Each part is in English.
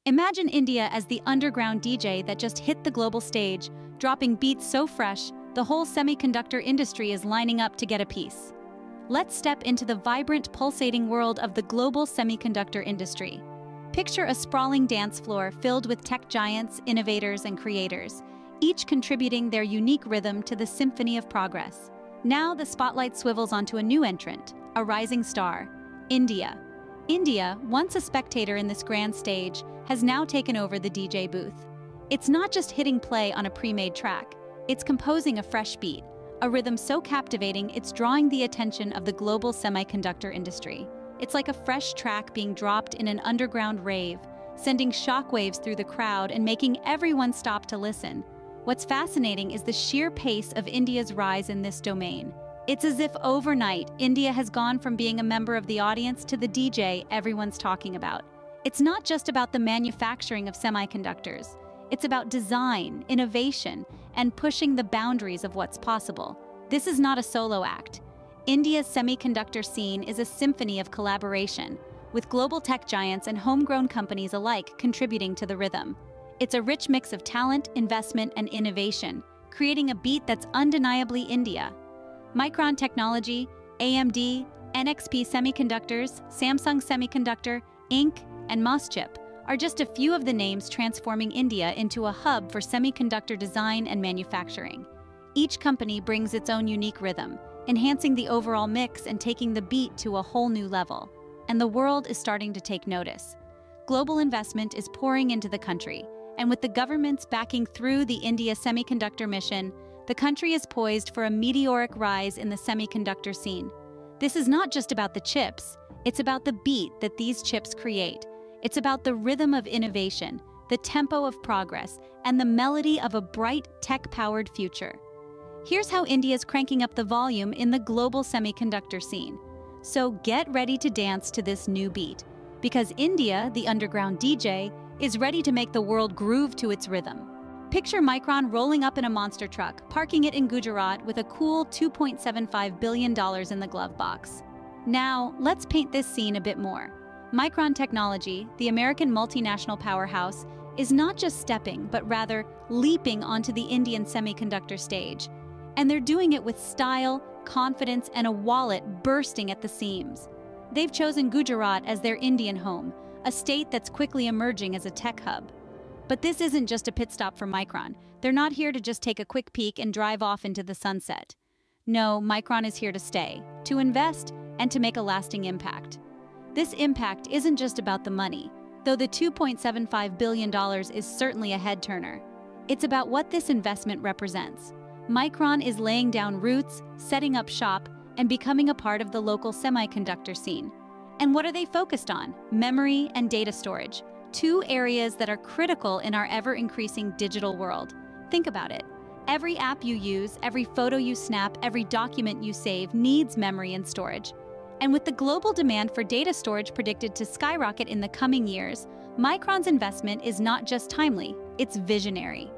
Imagine India as the underground DJ that just hit the global stage, dropping beats so fresh, the whole semiconductor industry is lining up to get a piece. Let's step into the vibrant, pulsating world of the global semiconductor industry. Picture a sprawling dance floor filled with tech giants, innovators, and creators, each contributing their unique rhythm to the symphony of progress. Now the spotlight swivels onto a new entrant, a rising star, India. India, once a spectator in this grand stage, has now taken over the DJ booth. It's not just hitting play on a pre-made track, it's composing a fresh beat, a rhythm so captivating it's drawing the attention of the global semiconductor industry. It's like a fresh track being dropped in an underground rave, sending shockwaves through the crowd and making everyone stop to listen. What's fascinating is the sheer pace of India's rise in this domain. It's as if overnight, India has gone from being a member of the audience to the DJ everyone's talking about. It's not just about the manufacturing of semiconductors. It's about design, innovation, and pushing the boundaries of what's possible. This is not a solo act. India's semiconductor scene is a symphony of collaboration, with global tech giants and homegrown companies alike contributing to the rhythm. It's a rich mix of talent, investment, and innovation, creating a beat that's undeniably India. Micron Technology, AMD, NXP Semiconductors, Samsung Semiconductor, Inc., and MosChip are just a few of the names transforming India into a hub for semiconductor design and manufacturing. Each company brings its own unique rhythm, enhancing the overall mix and taking the beat to a whole new level. And the world is starting to take notice. Global investment is pouring into the country, and with the governments backing through the India Semiconductor Mission, the country is poised for a meteoric rise in the semiconductor scene. This is not just about the chips, it's about the beat that these chips create. It's about the rhythm of innovation, the tempo of progress, and the melody of a bright, tech-powered future. Here's how India's cranking up the volume in the global semiconductor scene. So get ready to dance to this new beat, because India, the underground DJ, is ready to make the world groove to its rhythm. Picture Micron rolling up in a monster truck, parking it in Gujarat with a cool $2.75 billion in the glove box. Now, let's paint this scene a bit more. Micron Technology, the American multinational powerhouse, is not just stepping, but rather leaping onto the Indian semiconductor stage. And they're doing it with style, confidence, and a wallet bursting at the seams. They've chosen Gujarat as their Indian home, a state that's quickly emerging as a tech hub. But this isn't just a pit stop for Micron. They're not here to just take a quick peek and drive off into the sunset. No, Micron is here to stay, to invest, and to make a lasting impact. This impact isn't just about the money, though the $2.75 billion is certainly a head-turner. It's about what this investment represents. Micron is laying down roots, setting up shop, and becoming a part of the local semiconductor scene. And what are they focused on? Memory and data storage, two areas that are critical in our ever-increasing digital world. Think about it. Every app you use, every photo you snap, every document you save needs memory and storage. And with the global demand for data storage predicted to skyrocket in the coming years, Micron's investment is not just timely, it's visionary.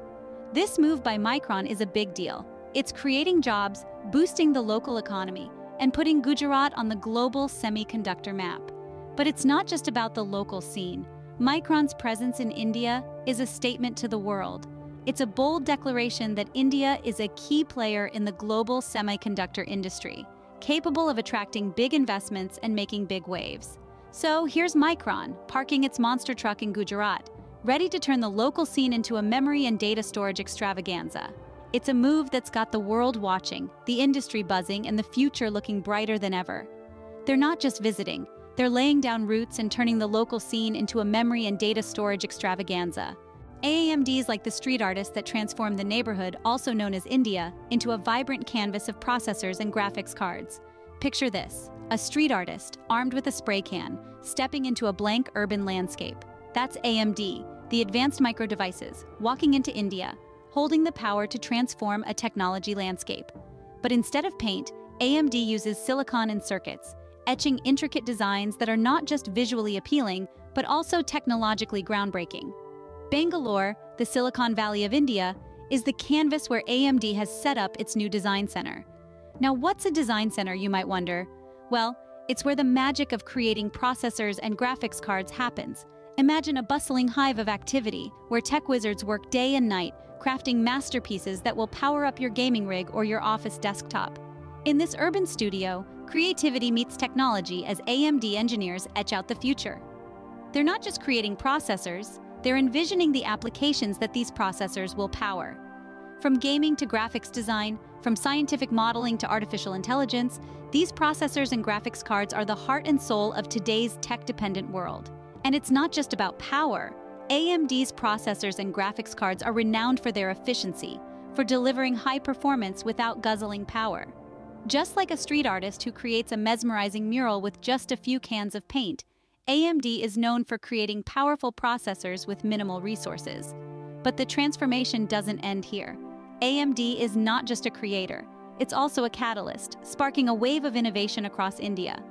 This move by Micron is a big deal. It's creating jobs, boosting the local economy, and putting Gujarat on the global semiconductor map. But it's not just about the local scene. Micron's presence in India is a statement to the world. It's a bold declaration that India is a key player in the global semiconductor industry, capable of attracting big investments and making big waves. So here's Micron, parking its monster truck in Gujarat, ready to turn the local scene into a memory and data storage extravaganza. It's a move that's got the world watching, the industry buzzing, and the future looking brighter than ever. They're not just visiting, they're laying down roots and turning the local scene into a memory and data storage extravaganza. AMDs like the street artists that transformed the neighborhood, also known as India, into a vibrant canvas of processors and graphics cards. Picture this, a street artist, armed with a spray can, stepping into a blank urban landscape. That's AMD, the advanced micro devices, walking into India, holding the power to transform a technology landscape. But instead of paint, AMD uses silicon and circuits, etching intricate designs that are not just visually appealing, but also technologically groundbreaking. Bangalore, the Silicon Valley of India, is the canvas where AMD has set up its new design center. Now, what's a design center, you might wonder? Well, it's where the magic of creating processors and graphics cards happens, Imagine a bustling hive of activity where tech wizards work day and night, crafting masterpieces that will power up your gaming rig or your office desktop. In this urban studio, creativity meets technology as AMD engineers etch out the future. They're not just creating processors, they're envisioning the applications that these processors will power. From gaming to graphics design, from scientific modeling to artificial intelligence, these processors and graphics cards are the heart and soul of today's tech-dependent world. And it's not just about power. AMD's processors and graphics cards are renowned for their efficiency, for delivering high performance without guzzling power. Just like a street artist who creates a mesmerizing mural with just a few cans of paint, AMD is known for creating powerful processors with minimal resources. But the transformation doesn't end here. AMD is not just a creator, it's also a catalyst, sparking a wave of innovation across India.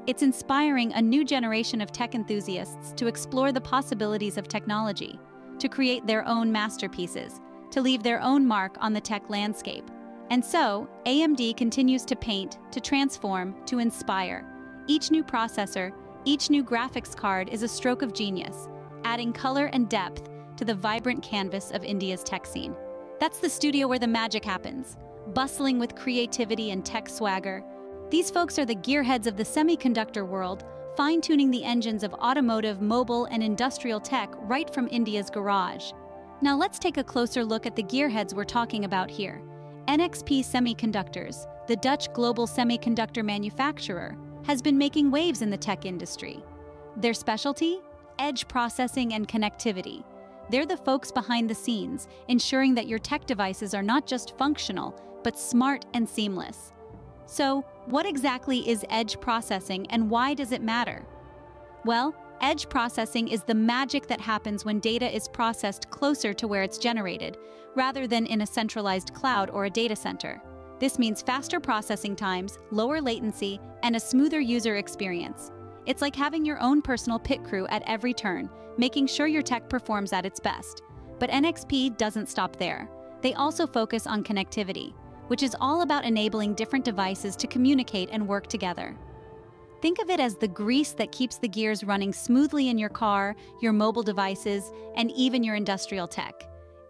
It's inspiring a new generation of tech enthusiasts to explore the possibilities of technology, to create their own masterpieces, to leave their own mark on the tech landscape. And so, AMD continues to paint, to transform, to inspire. Each new processor, each new graphics card is a stroke of genius, adding color and depth to the vibrant canvas of India's tech scene. That's the studio where the magic happens, bustling with creativity and tech swagger. These folks are the gearheads of the semiconductor world, fine-tuning the engines of automotive, mobile, and industrial tech right from India's garage. Now let's take a closer look at the gearheads we're talking about here. NXP Semiconductors, the Dutch global semiconductor manufacturer, has been making waves in the tech industry. Their specialty? Edge processing and connectivity. They're the folks behind the scenes, ensuring that your tech devices are not just functional, but smart and seamless. So, what exactly is edge processing and why does it matter? Well, edge processing is the magic that happens when data is processed closer to where it's generated, rather than in a centralized cloud or a data center. This means faster processing times, lower latency, and a smoother user experience. It's like having your own personal pit crew at every turn, making sure your tech performs at its best. But NXP doesn't stop there. They also focus on connectivity, which is all about enabling different devices to communicate and work together. Think of it as the grease that keeps the gears running smoothly in your car, your mobile devices, and even your industrial tech.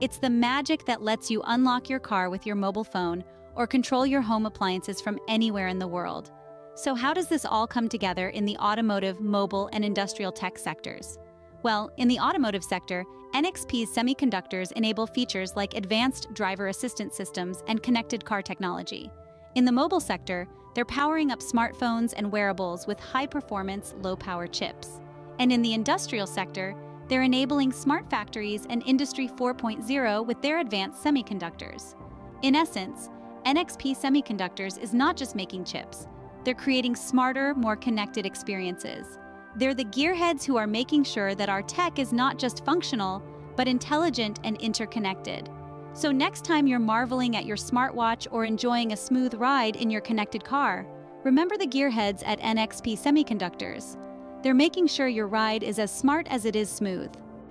It's the magic that lets you unlock your car with your mobile phone or control your home appliances from anywhere in the world. So how does this all come together in the automotive, mobile, and industrial tech sectors? Well, in the automotive sector, NXP's semiconductors enable features like advanced driver assistance systems and connected car technology. In the mobile sector, they're powering up smartphones and wearables with high-performance, low-power chips. And in the industrial sector, they're enabling smart factories and Industry 4.0 with their advanced semiconductors. In essence, NXP Semiconductors is not just making chips. They're creating smarter, more connected experiences. They're the gearheads who are making sure that our tech is not just functional, but intelligent and interconnected. So next time you're marveling at your smartwatch or enjoying a smooth ride in your connected car, remember the gearheads at NXP Semiconductors. They're making sure your ride is as smart as it is smooth.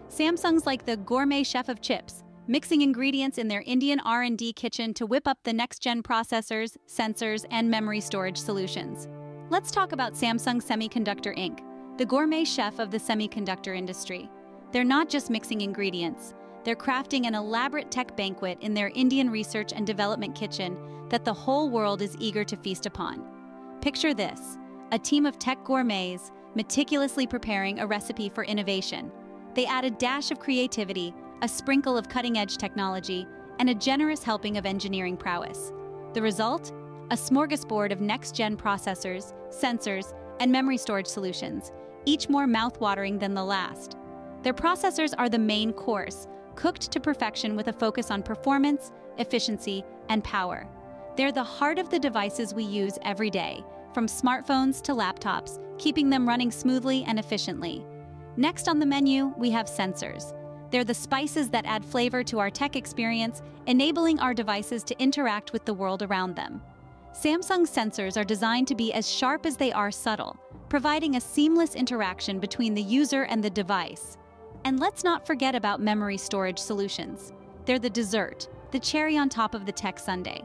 Samsung's like the gourmet chef of chips, mixing ingredients in their Indian R&D kitchen to whip up the next-gen processors, sensors, and memory storage solutions. Let's talk about Samsung Semiconductor Inc., the gourmet chef of the semiconductor industry. They're not just mixing ingredients. They're crafting an elaborate tech banquet in their Indian research and development kitchen that the whole world is eager to feast upon. Picture this, a team of tech gourmets meticulously preparing a recipe for innovation. They add a dash of creativity, a sprinkle of cutting-edge technology, and a generous helping of engineering prowess. The result? A smorgasbord of next-gen processors, sensors, and memory storage solutions, each more mouth-watering than the last. Their processors are the main course, cooked to perfection with a focus on performance, efficiency, and power. They're the heart of the devices we use every day, from smartphones to laptops, keeping them running smoothly and efficiently. Next on the menu, we have sensors. They're the spices that add flavor to our tech experience, enabling our devices to interact with the world around them. Samsung's sensors are designed to be as sharp as they are subtle, providing a seamless interaction between the user and the device. And let's not forget about memory storage solutions. They're the dessert, the cherry on top of the tech sundae.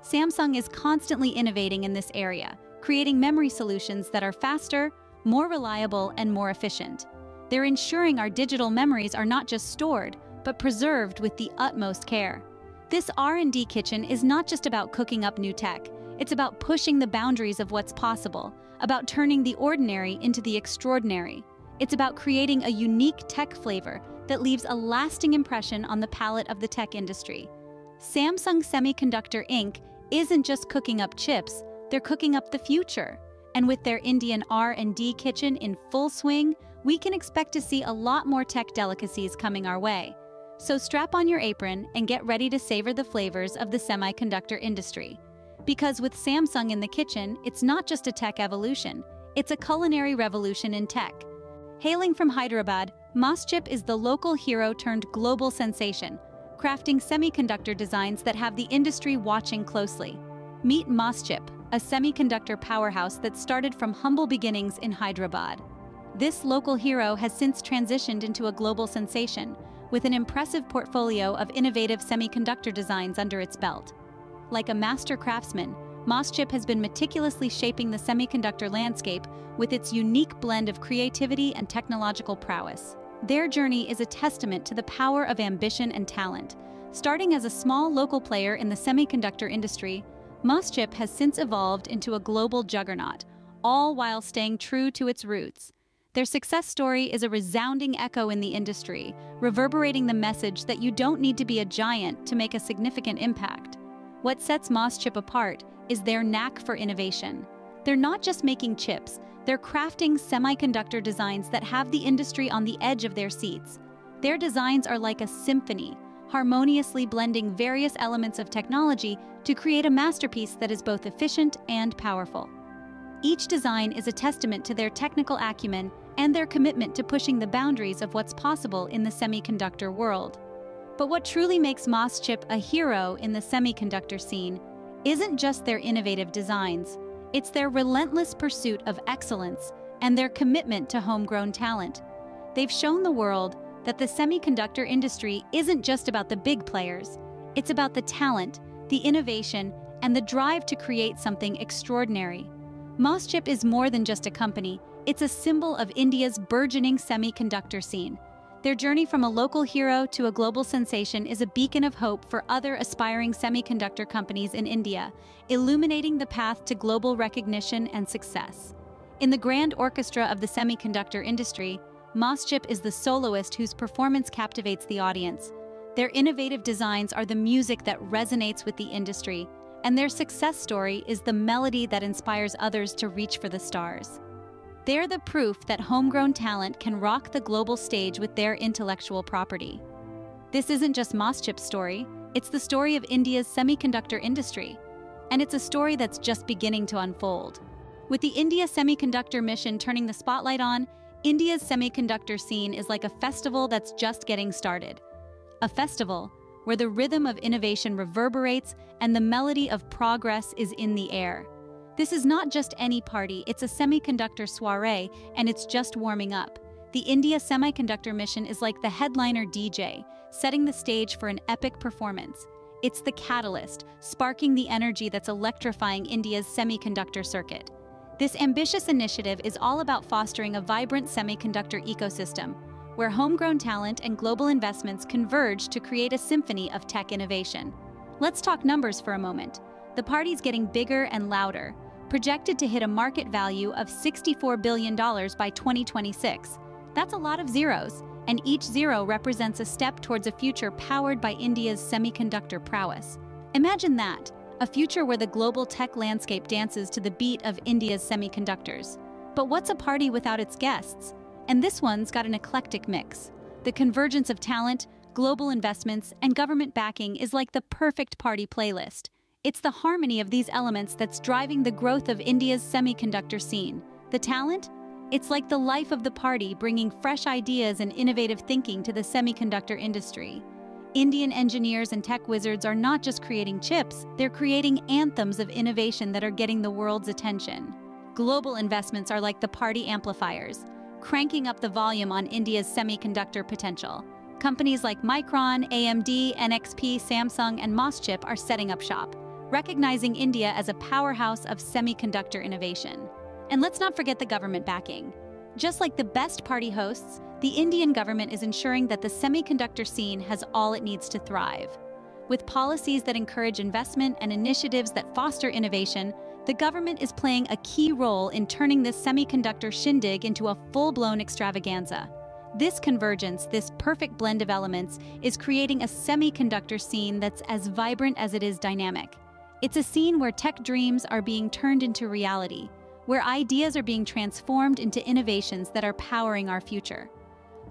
Samsung is constantly innovating in this area, creating memory solutions that are faster, more reliable, and more efficient. They're ensuring our digital memories are not just stored, but preserved with the utmost care. This R&D kitchen is not just about cooking up new tech. It's about pushing the boundaries of what's possible, about turning the ordinary into the extraordinary. It's about creating a unique tech flavor that leaves a lasting impression on the palate of the tech industry. Samsung Semiconductor Inc. isn't just cooking up chips, they're cooking up the future. And with their Indian R&D kitchen in full swing, we can expect to see a lot more tech delicacies coming our way. So strap on your apron and get ready to savor the flavors of the semiconductor industry. Because with Samsung in the kitchen, it's not just a tech evolution, it's a culinary revolution in tech. Hailing from Hyderabad, MosChip is the local hero turned global sensation, crafting semiconductor designs that have the industry watching closely. Meet MosChip, a semiconductor powerhouse that started from humble beginnings in Hyderabad. This local hero has since transitioned into a global sensation, with an impressive portfolio of innovative semiconductor designs under its belt. Like a master craftsman, MosChip has been meticulously shaping the semiconductor landscape with its unique blend of creativity and technological prowess. Their journey is a testament to the power of ambition and talent. Starting as a small local player in the semiconductor industry, MosChip has since evolved into a global juggernaut, all while staying true to its roots. Their success story is a resounding echo in the industry, reverberating the message that you don't need to be a giant to make a significant impact. What sets MosChip apart is their knack for innovation. They're not just making chips, they're crafting semiconductor designs that have the industry on the edge of their seats. Their designs are like a symphony, harmoniously blending various elements of technology to create a masterpiece that is both efficient and powerful. Each design is a testament to their technical acumen and their commitment to pushing the boundaries of what's possible in the semiconductor world. But what truly makes MosChip a hero in the semiconductor scene isn't just their innovative designs, it's their relentless pursuit of excellence and their commitment to homegrown talent. They've shown the world that the semiconductor industry isn't just about the big players, it's about the talent, the innovation, and the drive to create something extraordinary. MosChip is more than just a company, it's a symbol of India's burgeoning semiconductor scene. Their journey from a local hero to a global sensation is a beacon of hope for other aspiring semiconductor companies in India, illuminating the path to global recognition and success. In the grand orchestra of the semiconductor industry, MosChip is the soloist whose performance captivates the audience. Their innovative designs are the music that resonates with the industry, and their success story is the melody that inspires others to reach for the stars. They're the proof that homegrown talent can rock the global stage with their intellectual property. This isn't just MosChip's story, it's the story of India's semiconductor industry. And it's a story that's just beginning to unfold. With the India Semiconductor Mission turning the spotlight on, India's semiconductor scene is like a festival that's just getting started. A festival where the rhythm of innovation reverberates and the melody of progress is in the air. This is not just any party, it's a semiconductor soiree, and it's just warming up. The India Semiconductor Mission is like the headliner DJ, setting the stage for an epic performance. It's the catalyst, sparking the energy that's electrifying India's semiconductor circuit. This ambitious initiative is all about fostering a vibrant semiconductor ecosystem, where homegrown talent and global investments converge to create a symphony of tech innovation. Let's talk numbers for a moment. The party's getting bigger and louder, projected to hit a market value of $64 billion by 2026. That's a lot of zeros, and each zero represents a step towards a future powered by India's semiconductor prowess. Imagine that, a future where the global tech landscape dances to the beat of India's semiconductors. But what's a party without its guests? And this one's got an eclectic mix. The convergence of talent, global investments, and government backing is like the perfect party playlist. It's the harmony of these elements that's driving the growth of India's semiconductor scene. The talent? It's like the life of the party, bringing fresh ideas and innovative thinking to the semiconductor industry. Indian engineers and tech wizards are not just creating chips, they're creating anthems of innovation that are getting the world's attention. Global investments are like the party amplifiers, cranking up the volume on India's semiconductor potential. Companies like Micron, AMD, NXP, Samsung, and MosChip are setting up shop, recognizing India as a powerhouse of semiconductor innovation. And let's not forget the government backing. Just like the best party hosts, the Indian government is ensuring that the semiconductor scene has all it needs to thrive. With policies that encourage investment and initiatives that foster innovation, the government is playing a key role in turning this semiconductor shindig into a full-blown extravaganza. This convergence, this perfect blend of elements, is creating a semiconductor scene that's as vibrant as it is dynamic. It's a scene where tech dreams are being turned into reality, where ideas are being transformed into innovations that are powering our future.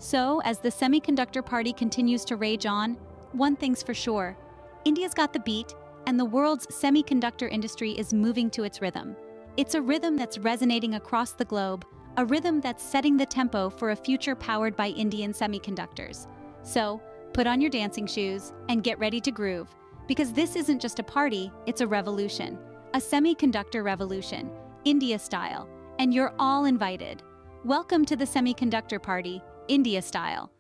So, as the Semiconductor Party continues to rage on, one thing's for sure: India's got the beat, and the world's semiconductor industry is moving to its rhythm. It's a rhythm that's resonating across the globe, a rhythm that's setting the tempo for a future powered by Indian semiconductors. So, put on your dancing shoes and get ready to groove, because this isn't just a party, it's a revolution. A semiconductor revolution, India style, and you're all invited. Welcome to the Semiconductor Party, India style.